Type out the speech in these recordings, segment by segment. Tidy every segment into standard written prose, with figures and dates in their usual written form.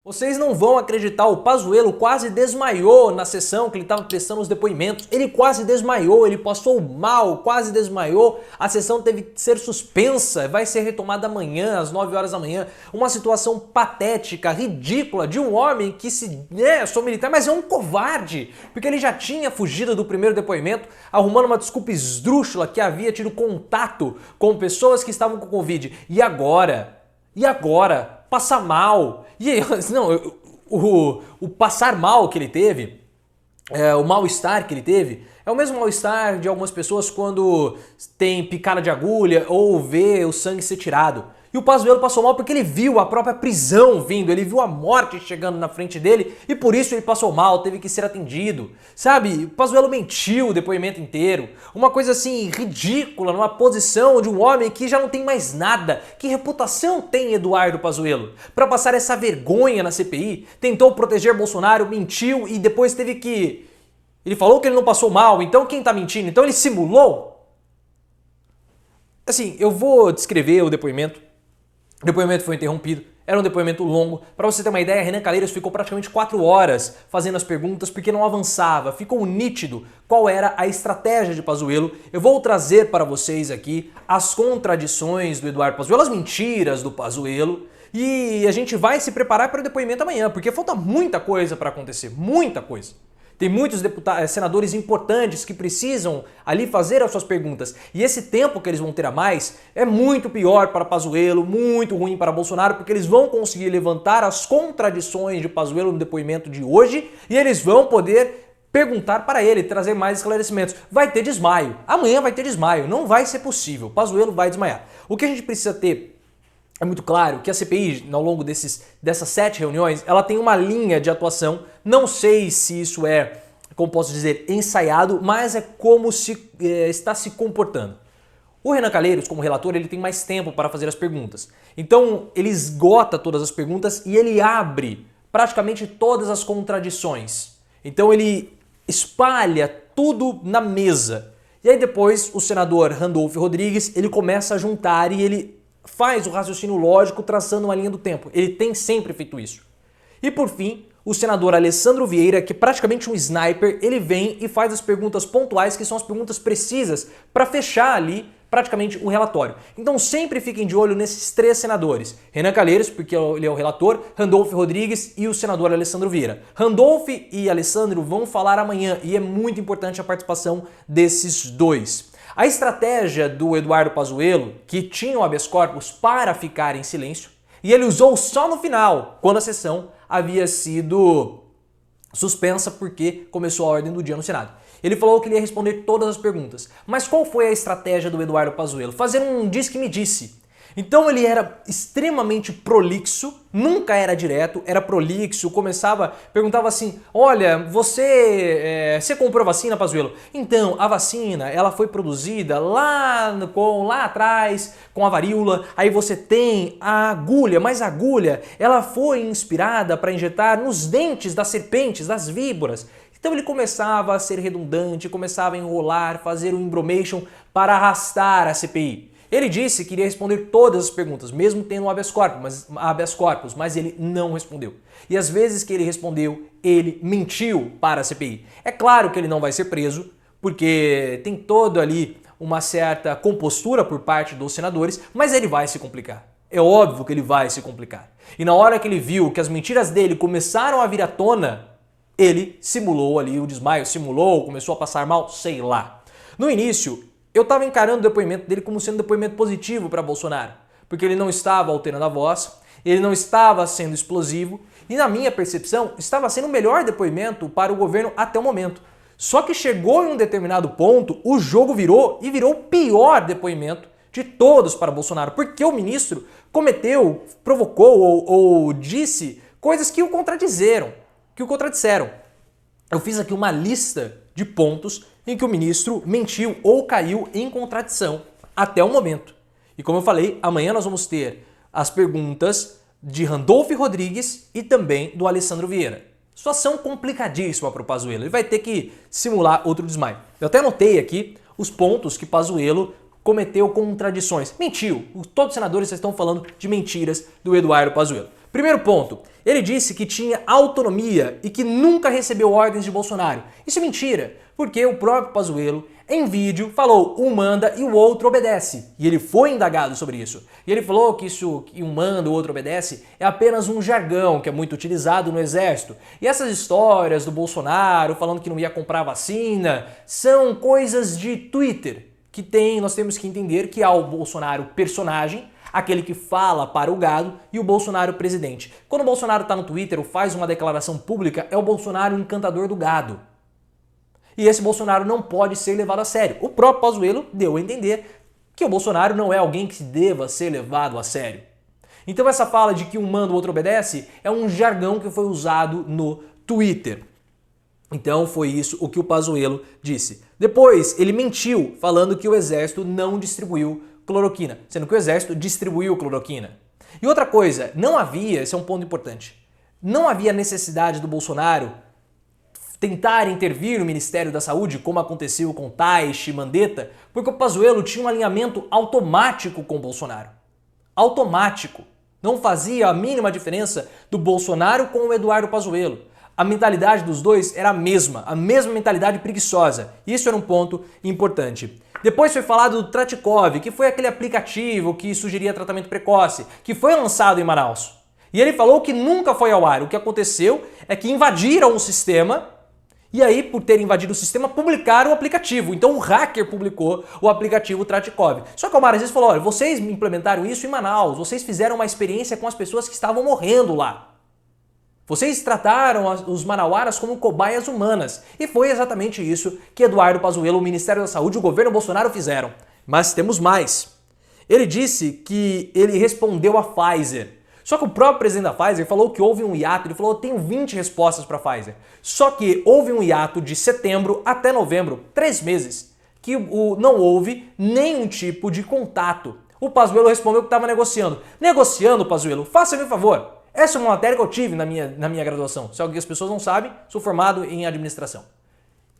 Vocês não vão acreditar, o Pazuello quase desmaiou na sessão que ele estava prestando os depoimentos. Ele quase desmaiou, ele passou mal, quase desmaiou. A sessão teve que ser suspensa, vai ser retomada amanhã, às 9 horas da manhã. Uma situação patética, ridícula, de um homem que sou militar, mas é um covarde. Porque ele já tinha fugido do primeiro depoimento, arrumando uma desculpa esdrúxula que havia tido contato com pessoas que estavam com Covid. E agora? Passar mal. E não, o passar mal que ele teve, o mal-estar que ele teve, é o mesmo mal-estar de algumas pessoas quando tem picada de agulha ou vê o sangue ser tirado. E o Pazuello passou mal porque ele viu a própria prisão vindo, ele viu a morte chegando na frente dele e por isso ele passou mal, teve que ser atendido. Sabe, o Pazuello mentiu o depoimento inteiro. Uma coisa assim ridícula, numa posição de um homem que já não tem mais nada. Que reputação tem Eduardo Pazuello? Para passar essa vergonha na CPI, tentou proteger Bolsonaro, mentiu e depois teve que... Ele falou que ele não passou mal, então quem tá mentindo? Então ele simulou? Assim, eu vou descrever o depoimento. O depoimento foi interrompido, era um depoimento longo. Para você ter uma ideia, Renan Calheiros ficou praticamente 4 horas fazendo as perguntas porque não avançava. Ficou nítido qual era a estratégia de Pazuello. Eu vou trazer para vocês aqui as contradições do Eduardo Pazuello, as mentiras do Pazuello. E a gente vai se preparar para o depoimento amanhã, porque falta muita coisa para acontecer, muita coisa. Tem muitos senadores importantes que precisam ali fazer as suas perguntas. E esse tempo que eles vão ter a mais é muito pior para Pazuello, muito ruim para Bolsonaro, porque eles vão conseguir levantar as contradições de Pazuello no depoimento de hoje e eles vão poder perguntar para ele, trazer mais esclarecimentos. Vai ter desmaio. Amanhã vai ter desmaio. Não vai ser possível. Pazuello vai desmaiar. O que a gente precisa ter é muito claro que a CPI, ao longo dessas 7 reuniões, ela tem uma linha de atuação. Não sei se isso é, como posso dizer, ensaiado, mas é como está se comportando. O Renan Calheiros, como relator, ele tem mais tempo para fazer as perguntas. Então, ele esgota todas as perguntas e ele abre praticamente todas as contradições. Então, ele espalha tudo na mesa. E aí depois, o senador Randolph Rodrigues, ele começa a juntar e ele faz o raciocínio lógico traçando uma linha do tempo. Ele tem sempre feito isso. E por fim, o senador Alessandro Vieira, que é praticamente um sniper, ele vem e faz as perguntas pontuais, que são as perguntas precisas para fechar ali praticamente o relatório. Então sempre fiquem de olho nesses 3 senadores. Renan Calheiros, porque ele é o relator, Randolph Rodrigues e o senador Alessandro Vieira. Randolph e Alessandro vão falar amanhã e é muito importante a participação desses dois. A estratégia do Eduardo Pazuello, que tinha o habeas corpus para ficar em silêncio, e ele usou só no final, quando a sessão havia sido suspensa porque começou a ordem do dia no Senado. Ele falou que ele ia responder todas as perguntas. Mas qual foi a estratégia do Eduardo Pazuello? Fazer um diz-que-me-disse. Então ele era extremamente prolixo, nunca era direto, era prolixo, perguntava assim, olha, você comprou vacina, Pazuello? Então, a vacina, ela foi produzida lá atrás, com a varíola, aí você tem a agulha, mas a agulha, ela foi inspirada para injetar nos dentes das serpentes, das víboras. Então ele começava a ser redundante, começava a enrolar, fazer um embromation para arrastar a CPI. Ele disse que iria responder todas as perguntas, mesmo tendo habeas corpus, mas ele não respondeu. E às vezes que ele respondeu, ele mentiu para a CPI. É claro que ele não vai ser preso, porque tem todo ali uma certa compostura por parte dos senadores, mas ele vai se complicar. É óbvio que ele vai se complicar. E na hora que ele viu que as mentiras dele começaram a vir à tona, ele simulou ali o desmaio, começou a passar mal, sei lá. No início, eu estava encarando o depoimento dele como sendo um depoimento positivo para Bolsonaro, porque ele não estava alterando a voz, ele não estava sendo explosivo e, na minha percepção, estava sendo o melhor depoimento para o governo até o momento. Só que chegou em um determinado ponto, o jogo virou e virou o pior depoimento de todos para Bolsonaro, porque o ministro provocou ou disse coisas que o contradisseram, Eu fiz aqui uma lista de pontos em que o ministro mentiu ou caiu em contradição até o momento. E como eu falei, amanhã nós vamos ter as perguntas de Randolph Rodrigues e também do Alessandro Vieira. Situação complicadíssima para o Pazuello. Ele vai ter que simular outro desmaio. Eu até anotei aqui os pontos que Pazuello cometeu contradições. Mentiu. Todos os senadores estão falando de mentiras do Eduardo Pazuello. Primeiro ponto, ele disse que tinha autonomia e que nunca recebeu ordens de Bolsonaro. Isso é mentira, porque o próprio Pazuello, em vídeo, falou um manda e o outro obedece. E ele foi indagado sobre isso. E ele falou que isso que um manda e o outro obedece é apenas um jargão que é muito utilizado no exército. E essas histórias do Bolsonaro falando que não ia comprar vacina são coisas de Twitter. Nós temos que entender que há o Bolsonaro personagem, aquele que fala para o gado, e o Bolsonaro presidente. Quando o Bolsonaro está no Twitter ou faz uma declaração pública, é o Bolsonaro encantador do gado. E esse Bolsonaro não pode ser levado a sério. O próprio Pazuello deu a entender que o Bolsonaro não é alguém que deva ser levado a sério. Então essa fala de que um manda o outro obedece é um jargão que foi usado no Twitter. Então foi isso o que o Pazuello disse. Depois ele mentiu falando que o exército não distribuiu cloroquina, sendo que o exército distribuiu cloroquina. E outra coisa, esse é um ponto importante, não havia necessidade do Bolsonaro tentar intervir no Ministério da Saúde, como aconteceu com Taishi e Mandetta, porque o Pazuello tinha um alinhamento automático com o Bolsonaro. Automático. Não fazia a mínima diferença do Bolsonaro com o Eduardo Pazuello. A mentalidade dos dois era a mesma mentalidade preguiçosa. Isso era um ponto importante. Depois foi falado do Tratikov, que foi aquele aplicativo que sugeria tratamento precoce, que foi lançado em Manaus. E ele falou que nunca foi ao ar. O que aconteceu é que invadiram o sistema e aí, por ter invadido o sistema, publicaram o aplicativo. Então um hacker publicou o aplicativo Tratikov. Só que o Omar Aziz falou, olha, vocês implementaram isso em Manaus, vocês fizeram uma experiência com as pessoas que estavam morrendo lá. Vocês trataram os manauaras como cobaias humanas. E foi exatamente isso que Eduardo Pazuello, o Ministério da Saúde e o governo Bolsonaro fizeram. Mas temos mais. Ele disse que ele respondeu à Pfizer. Só que o próprio presidente da Pfizer falou que houve um hiato, ele falou, eu tenho 20 respostas para a Pfizer. Só que houve um hiato de setembro até novembro, 3 meses, que não houve nenhum tipo de contato. O Pazuello respondeu que estava negociando. Negociando, Pazuello, faça-me um favor. Essa é uma matéria que eu tive na minha graduação. Se algumas pessoas não sabem, sou formado em administração.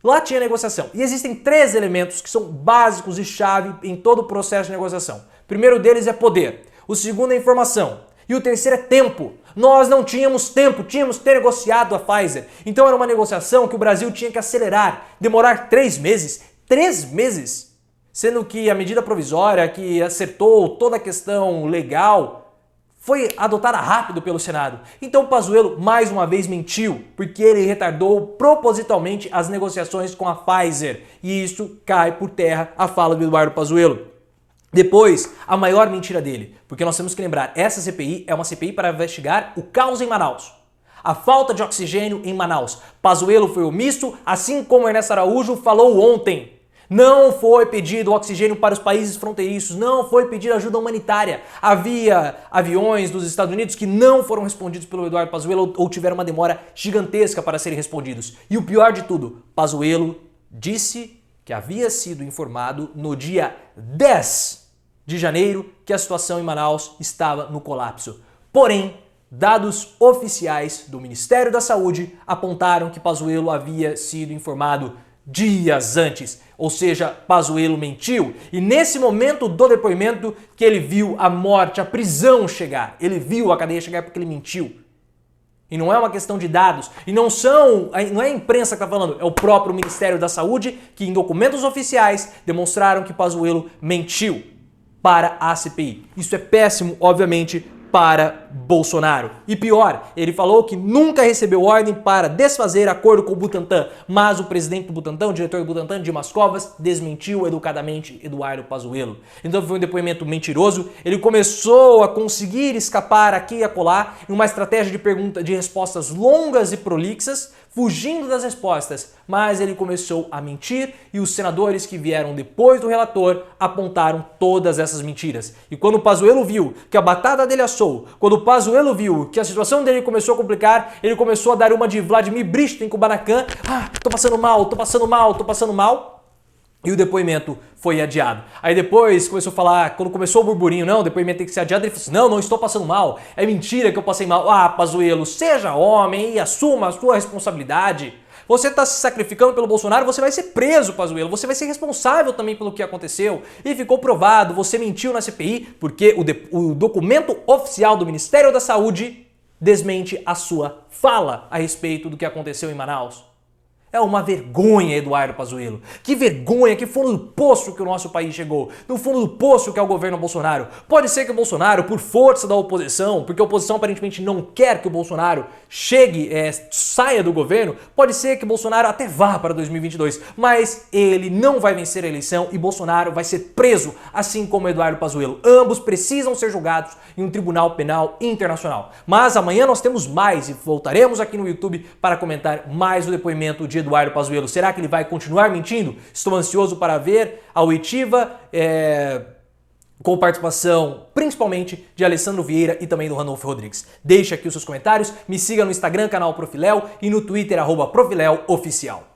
Lá tinha negociação. E existem 3 elementos que são básicos e chave em todo o processo de negociação. O primeiro deles é poder. O segundo é informação. E o terceiro é tempo. Nós não tínhamos tempo, tínhamos que ter negociado a Pfizer. Então era uma negociação que o Brasil tinha que acelerar, demorar 3 meses. 3 meses! Sendo que a medida provisória que acertou toda a questão legal foi adotada rápido pelo Senado. Então o Pazuello mais uma vez mentiu, porque ele retardou propositalmente as negociações com a Pfizer. E isso cai por terra a fala do Eduardo Pazuello. Depois, a maior mentira dele, porque nós temos que lembrar, essa CPI é uma CPI para investigar o caos em Manaus. A falta de oxigênio em Manaus. Pazuello foi omisso, assim como Ernesto Araújo falou ontem. Não foi pedido oxigênio para os países fronteiriços, não foi pedida ajuda humanitária. Havia aviões dos Estados Unidos que não foram respondidos pelo Eduardo Pazuello ou tiveram uma demora gigantesca para serem respondidos. E o pior de tudo, Pazuello disse que havia sido informado no dia 10 de janeiro que a situação em Manaus estava no colapso. Porém, dados oficiais do Ministério da Saúde apontaram que Pazuello havia sido informado dias antes. Ou seja, Pazuello mentiu. E nesse momento do depoimento que ele viu a morte, a prisão chegar. Ele viu a cadeia chegar porque ele mentiu. E não é uma questão de dados. E não é a imprensa que está falando, é o próprio Ministério da Saúde que em documentos oficiais demonstraram que Pazuello mentiu para a CPI. Isso é péssimo, obviamente, para Bolsonaro. E pior, ele falou que nunca recebeu ordem para desfazer acordo com o Butantan, mas o presidente do Butantan, o diretor do Butantan, Dimas Covas, desmentiu educadamente Eduardo Pazuello. Então foi um depoimento mentiroso, ele começou a conseguir escapar aqui e acolá em uma estratégia de respostas longas e prolixas, fugindo das respostas, mas ele começou a mentir e os senadores que vieram depois do relator apontaram todas essas mentiras. E quando o Pazuello viu que a batata dele assou, quando o Pazuello viu que a situação dele começou a complicar, ele começou a dar uma de Vladimir Brist em Kubanacan, tô passando mal, tô passando mal, tô passando mal. E o depoimento foi adiado. Aí depois começou a falar, quando começou o burburinho, não, o depoimento tem que ser adiado, ele falou assim, não estou passando mal, é mentira que eu passei mal. Pazuello, seja homem e assuma a sua responsabilidade. Você está se sacrificando pelo Bolsonaro, você vai ser preso, Pazuello, você vai ser responsável também pelo que aconteceu. E ficou provado, você mentiu na CPI, porque o documento oficial do Ministério da Saúde desmente a sua fala a respeito do que aconteceu em Manaus? É uma vergonha, Eduardo Pazuello. Que vergonha, que fundo do poço que o nosso país chegou. No fundo do poço que é o governo Bolsonaro. Pode ser que o Bolsonaro, por força da oposição, porque a oposição aparentemente não quer que o Bolsonaro saia do governo, pode ser que o Bolsonaro até vá para 2022, mas ele não vai vencer a eleição e Bolsonaro vai ser preso, assim como Eduardo Pazuello. Ambos precisam ser julgados em um tribunal penal internacional. Mas amanhã nós temos mais e voltaremos aqui no YouTube para comentar mais o depoimento de Eduardo Pazuello. Será que ele vai continuar mentindo? Estou ansioso para ver a oitiva com participação principalmente de Alessandro Vieira e também do Ranulfo Rodrigues. Deixe aqui os seus comentários, me siga no Instagram, canal Profiléu, e no Twitter, @ProfiléuOficial.